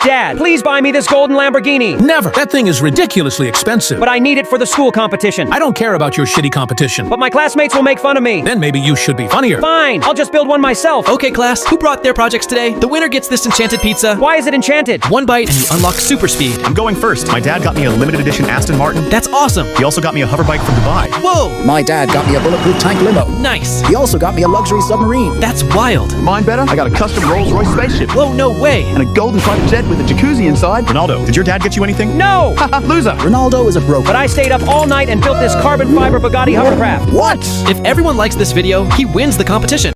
Dad, please buy me this golden Lamborghini. Never. That thing is ridiculously expensive. But I need it for the school competition. I don't care about your shitty competition. But my classmates will make fun of me. Then maybe you should be funnier. Fine, I'll just build one myself. Okay, class, who brought their projects today? The winner gets this enchanted pizza. Why is it enchanted? One bite and you unlock super speed. I'm going first. My dad got me a limited edition Aston Martin. That's awesome. He also got me a hover bike from Dubai. Whoa, My dad got me a bulletproof tank limo. nice. He also got me a luxury submarine. That's wild. Mine better? I got a custom Rolls-Royce spaceship Whoa, no way. and a golden fighter jet with a jacuzzi inside. Ronaldo, did your dad get you anything? No! Haha, loser. Ronaldo is a broke. But I stayed up all night and built this carbon fiber Bugatti hovercraft. What? If everyone likes this video, he wins the competition.